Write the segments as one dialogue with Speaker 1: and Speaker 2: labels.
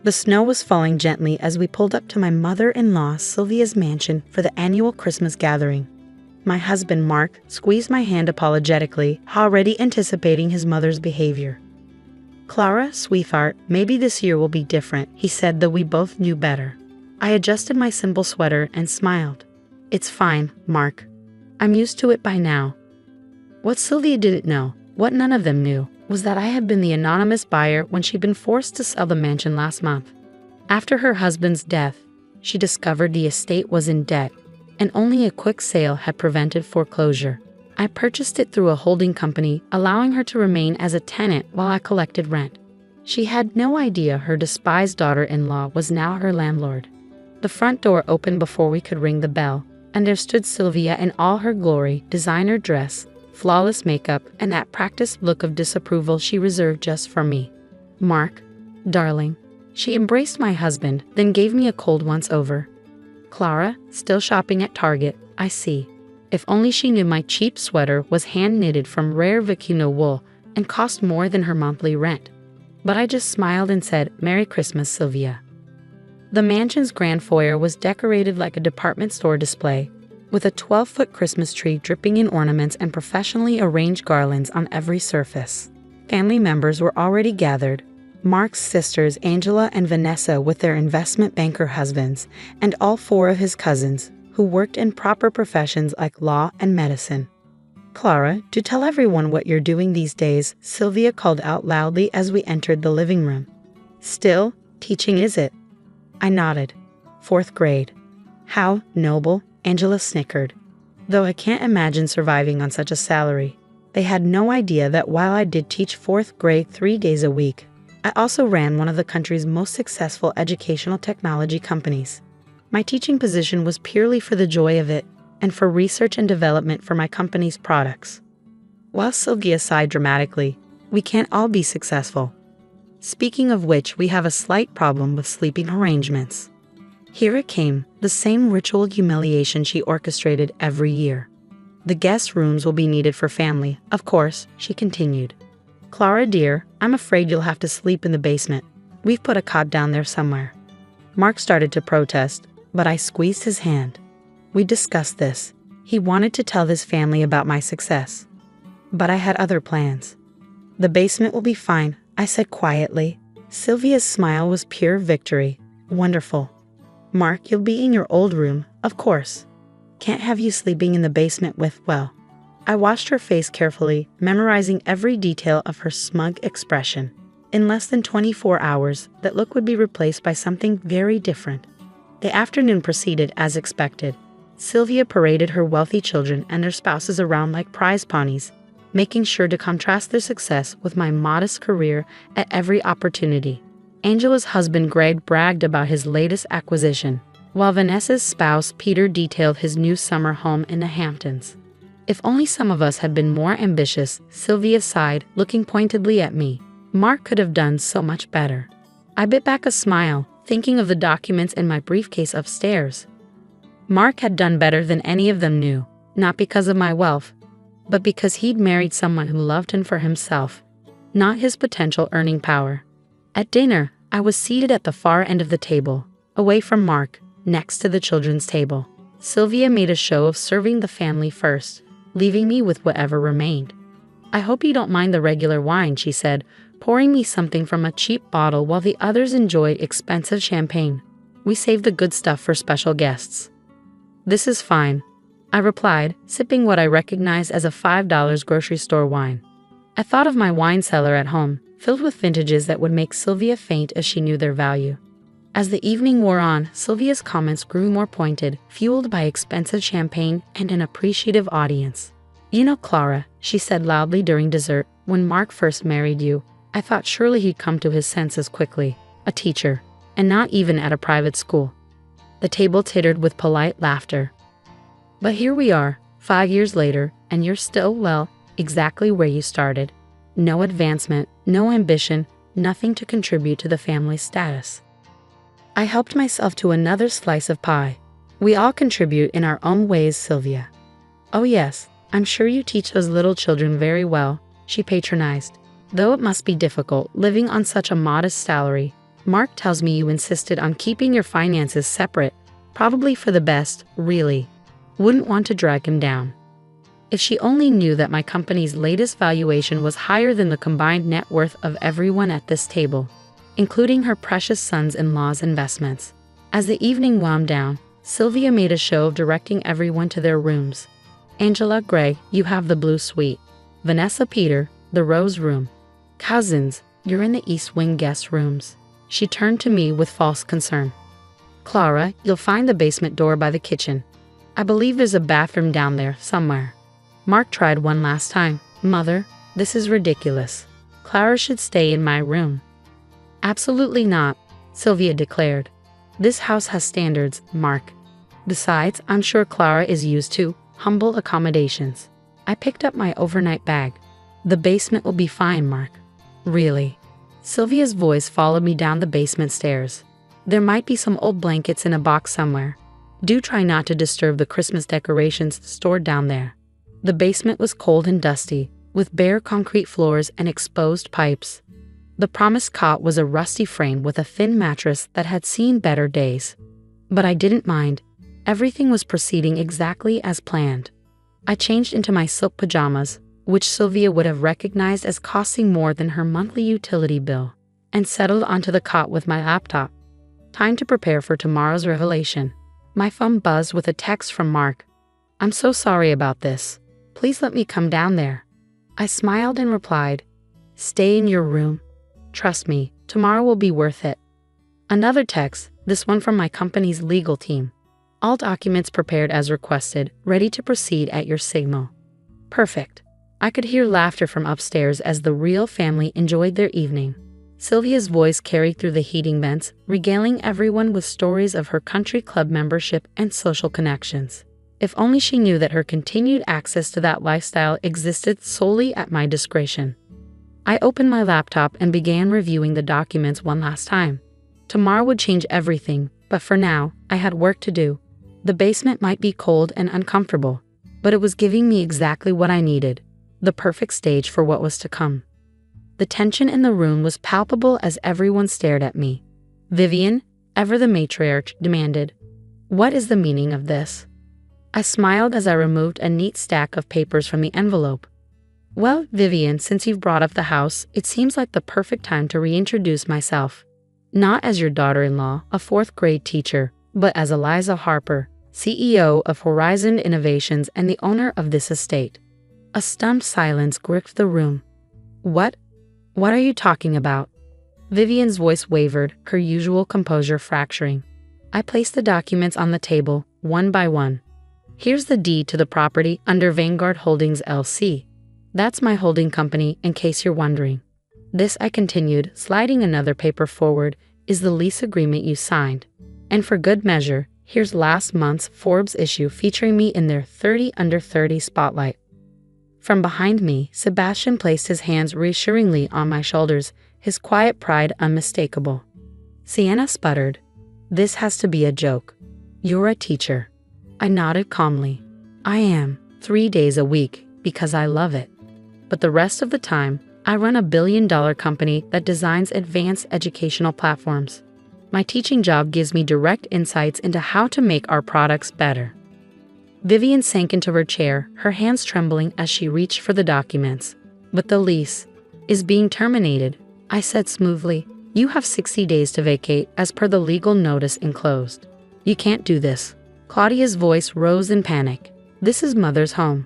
Speaker 1: The snow was falling gently as we pulled up to my mother-in-law Sylvia's mansion for the annual Christmas gathering. My husband, Mark, squeezed my hand apologetically, already anticipating his mother's behavior. "Clara, sweetheart, maybe this year will be different," he said, though we both knew better. I adjusted my simple sweater and smiled. "It's fine, Mark. I'm used to it by now." What Sylvia didn't know, what none of them knew, was that I had been the anonymous buyer when she'd been forced to sell the mansion last month. After her husband's death, she discovered the estate was in debt, and only a quick sale had prevented foreclosure. I purchased it through a holding company, allowing her to remain as a tenant while I collected rent. She had no idea her despised daughter-in-law was now her landlord. The front door opened before we could ring the bell, and there stood Sylvia in all her glory, designer dress, flawless makeup, and that practiced look of disapproval she reserved just for me. "Mark, darling." She embraced my husband, then gave me a cold once-over. "Clara, still shopping at Target, I see." If only she knew my cheap sweater was hand-knitted from rare Vicino wool and cost more than her monthly rent. But I just smiled and said, "Merry Christmas, Sylvia." The mansion's grand foyer was decorated like a department store display, with a 12-foot Christmas tree dripping in ornaments and professionally arranged garlands on every surface. Family members were already gathered. Mark's sisters, Angela and Vanessa, with their investment banker husbands, and all 4 of his cousins, who worked in proper professions like law and medicine. "Clara, do tell everyone what you're doing these days," Sylvia called out loudly as we entered the living room. "Still, teaching, is it?" I nodded. "4th grade. How noble," Angela snickered. "Though I can't imagine surviving on such a salary." They had no idea that while I did teach 4th grade 3 days a week, I also ran one of the country's most successful educational technology companies. My teaching position was purely for the joy of it and for research and development for my company's products. While Sylvia sighed dramatically, "We can't all be successful. Speaking of which, we have a slight problem with sleeping arrangements." Here it came, the same ritual humiliation she orchestrated every year. "The guest rooms will be needed for family, of course," she continued. "Clara dear, I'm afraid you'll have to sleep in the basement. We've put a cot down there somewhere." Mark started to protest, but I squeezed his hand. We discussed this. He wanted to tell his family about my success. But I had other plans. "The basement will be fine," I said quietly. Sylvia's smile was pure victory. "Wonderful. Mark, you'll be in your old room, of course. Can't have you sleeping in the basement with, well." I watched her face carefully, memorizing every detail of her smug expression. In less than 24 hours, that look would be replaced by something very different. The afternoon proceeded as expected. Sylvia paraded her wealthy children and their spouses around like prize ponies, making sure to contrast their success with my modest career at every opportunity. Angela's husband Greg bragged about his latest acquisition, while Vanessa's spouse Peter detailed his new summer home in the Hamptons. If only some of us had been more ambitious, Sylvia sighed, looking pointedly at me. Mark could have done so much better. I bit back a smile, thinking of the documents in my briefcase upstairs. Mark had done better than any of them knew, not because of my wealth, but because he'd married someone who loved him for himself, not his potential earning power. At dinner, I was seated at the far end of the table, away from Mark, next to the children's table. Sylvia made a show of serving the family first, leaving me with whatever remained. "I hope you don't mind the regular wine," she said, pouring me something from a cheap bottle while the others enjoyed expensive champagne. "We save the good stuff for special guests." "This is fine," I replied, sipping what I recognized as a $5 grocery store wine. I thought of my wine cellar at home, filled with vintages that would make Sylvia faint if she knew their value. As the evening wore on, Sylvia's comments grew more pointed, fueled by expensive champagne and an appreciative audience. "You know, Clara," she said loudly during dessert, "when Mark first married you, I thought surely he'd come to his senses quickly. A teacher, and not even at a private school." The table tittered with polite laughter. "But here we are, 5 years later, and you're still, well, exactly where you started. No advancement, no ambition, nothing to contribute to the family's status." I helped myself to another slice of pie. "We all contribute in our own ways, Sylvia." "Oh yes, I'm sure you teach those little children very well," she patronized. "Though it must be difficult living on such a modest salary, Mark tells me you insisted on keeping your finances separate, probably for the best, really. Wouldn't want to drag him down. If she only knew that my company's latest valuation was higher than the combined net worth of everyone at this table, including her precious sons-in-law's investments. As the evening wound down, Sylvia made a show of directing everyone to their rooms. Angela, Greg, you have the blue suite. Vanessa, Peter, the rose room. Cousins, you're in the East Wing guest rooms. She turned to me with false concern. Clara, you'll find the basement door by the kitchen. I believe there's a bathroom down there somewhere. Mark tried one last time. Mother, this is ridiculous. Clara should stay in my room. Absolutely not, Sylvia declared. This house has standards, Mark. Besides, I'm sure Clara is used to humble accommodations. I picked up my overnight bag. The basement will be fine, Mark. Really? Sylvia's voice followed me down the basement stairs. There might be some old blankets in a box somewhere. Do try not to disturb the Christmas decorations stored down there. The basement was cold and dusty, with bare concrete floors and exposed pipes. The promised cot was a rusty frame with a thin mattress that had seen better days. But I didn't mind. Everything was proceeding exactly as planned. I changed into my silk pajamas, which Sylvia would have recognized as costing more than her monthly utility bill, and settled onto the cot with my laptop. Time to prepare for tomorrow's revelation. My phone buzzed with a text from Mark. I'm so sorry about this. Please let me come down there. I smiled and replied, stay in your room. Trust me, tomorrow will be worth it. Another text, this one from my company's legal team. All documents prepared as requested, ready to proceed at your signal. Perfect. I could hear laughter from upstairs as the real family enjoyed their evening. Sylvia's voice carried through the heating vents, regaling everyone with stories of her country club membership and social connections. If only she knew that her continued access to that lifestyle existed solely at my discretion. I opened my laptop and began reviewing the documents one last time. Tomorrow would change everything, but for now, I had work to do. The basement might be cold and uncomfortable, but it was giving me exactly what I needed, the perfect stage for what was to come. The tension in the room was palpable as everyone stared at me. Vivian, ever the matriarch, demanded, "What is the meaning of this?" I smiled as I removed a neat stack of papers from the envelope. Well, Vivian, since you've brought up the house, it seems like the perfect time to reintroduce myself. Not as your daughter-in-law, a fourth-grade teacher, but as Eliza Harper, CEO of Horizon Innovations and the owner of this estate. A stunned silence gripped the room. What? What are you talking about? Vivian's voice wavered, her usual composure fracturing. I placed the documents on the table, one by one. Here's the deed to the property under Vanguard Holdings LC. That's my holding company, in case you're wondering. This, I continued, sliding another paper forward, is the lease agreement you signed. And for good measure, here's last month's Forbes issue featuring me in their 30 Under 30 spotlight. From behind me, Sebastian placed his hands reassuringly on my shoulders, his quiet pride unmistakable. Sienna sputtered, "This has to be a joke. You're a teacher." I nodded calmly. I am, 3 days a week, because I love it. But the rest of the time, I run a billion-dollar company that designs advanced educational platforms. My teaching job gives me direct insights into how to make our products better. Vivian sank into her chair, her hands trembling as she reached for the documents. But the lease is being terminated, I said smoothly. You have 60 days to vacate as per the legal notice enclosed. You can't do this. Claudia's voice rose in panic. This is Mother's home.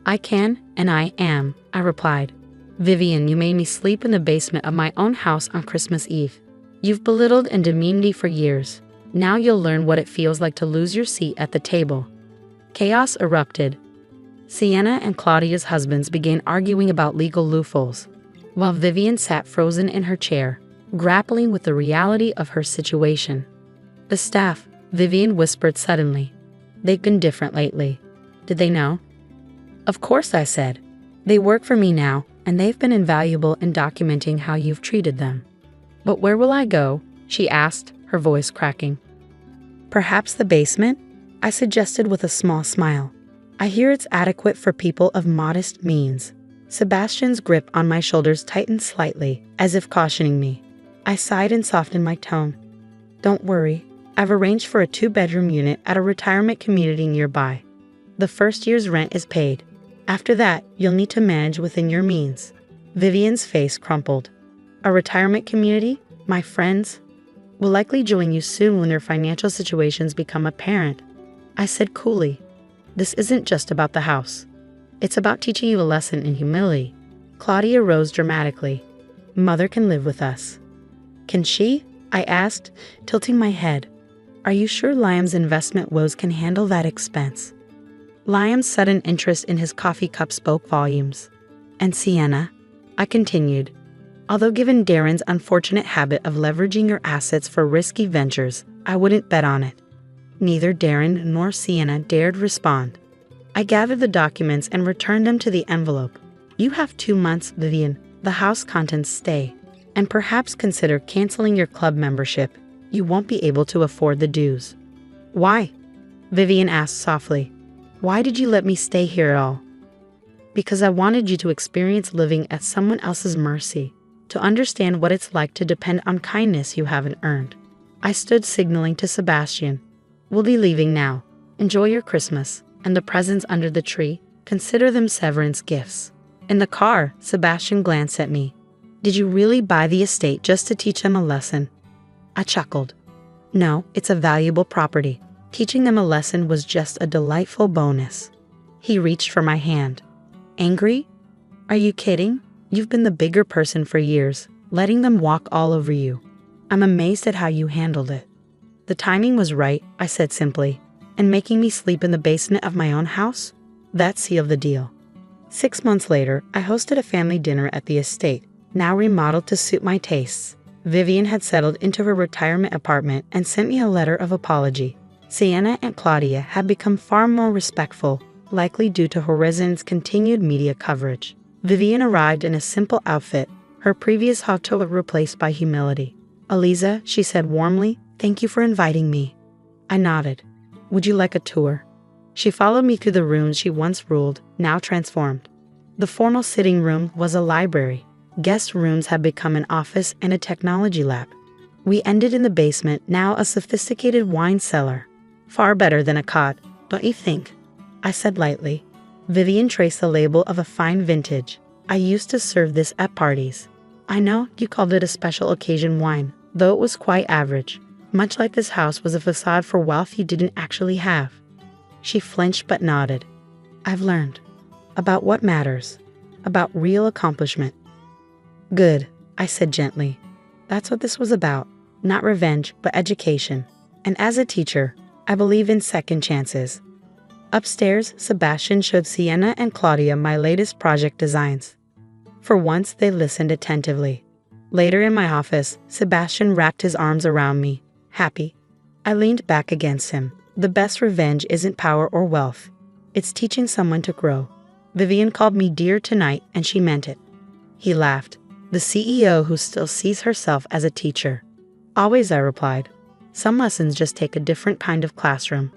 Speaker 1: I can, and I am, I replied. Vivian, you made me sleep in the basement of my own house on Christmas Eve. You've belittled and demeaned me for years. Now you'll learn what it feels like to lose your seat at the table. Chaos erupted. Sienna and Claudia's husbands began arguing about legal loopholes, while Vivian sat frozen in her chair, grappling with the reality of her situation. The staff, Vivian whispered suddenly. They've been different lately. Did they know? Of course, I said. They work for me now, and they've been invaluable in documenting how you've treated them. But where will I go? She asked, her voice cracking. Perhaps the basement? I suggested with a small smile. I hear it's adequate for people of modest means. Sebastian's grip on my shoulders tightened slightly, as if cautioning me. I sighed and softened my tone. Don't worry, I've arranged for a 2-bedroom unit at a retirement community nearby. The first year's rent is paid. After that, you'll need to manage within your means. Vivian's face crumpled. A retirement community? My friends will likely join you soon when their financial situations become apparent. I said coolly, this isn't just about the house. It's about teaching you a lesson in humility. Claudia rose dramatically. Mother can live with us. Can she? I asked, tilting my head. Are you sure Liam's investment woes can handle that expense? Liam's sudden interest in his coffee cup spoke volumes. And Sienna? I continued. Although given Darren's unfortunate habit of leveraging your assets for risky ventures, I wouldn't bet on it. Neither Darren nor Sienna dared respond. I gathered the documents and returned them to the envelope. You have 2 months, Vivian. The house contents stay. And perhaps consider canceling your club membership. You won't be able to afford the dues. Why? Vivian asked softly. Why did you let me stay here at all? Because I wanted you to experience living at someone else's mercy, to understand what it's like to depend on kindness you haven't earned. I stood signaling to Sebastian. We'll be leaving now. Enjoy your Christmas, and the presents under the tree, consider them severance gifts. In the car, Sebastian glanced at me. Did you really buy the estate just to teach them a lesson? I chuckled. No, it's a valuable property. Teaching them a lesson was just a delightful bonus. He reached for my hand. Angry? Are you kidding? You've been the bigger person for years, letting them walk all over you. I'm amazed at how you handled it. The timing was right, I said simply. And making me sleep in the basement of my own house? That sealed the deal. 6 months later, I hosted a family dinner at the estate, now remodeled to suit my tastes. Vivian had settled into her retirement apartment and sent me a letter of apology. Sienna and Claudia had become far more respectful, likely due to Horizon's continued media coverage. Vivian arrived in a simple outfit, her previous hauteur replaced by humility. Eliza, she said warmly, thank you for inviting me. I nodded. Would you like a tour? She followed me through the rooms she once ruled, now transformed. The formal sitting room was a library. Guest rooms had become an office and a technology lab. We ended in the basement, now a sophisticated wine cellar. Far better than a cot, don't you think? I said lightly. Vivian traced the label of a fine vintage. I used to serve this at parties. I know you called it a special occasion wine, though it was quite average. Much like this house was a facade for wealth you didn't actually have. She flinched but nodded. I've learned. About what matters. About real accomplishment. Good, I said gently. That's what this was about. Not revenge, but education. And as a teacher, I believe in second chances. Upstairs, Sebastian showed Sienna and Claudia my latest project designs. For once, they listened attentively. Later in my office, Sebastian wrapped his arms around me, happy. I leaned back against him. The best revenge isn't power or wealth. It's teaching someone to grow. Vivian called me dear tonight, and she meant it. He laughed. The CEO who still sees herself as a teacher. Always, I replied. Some lessons just take a different kind of classroom.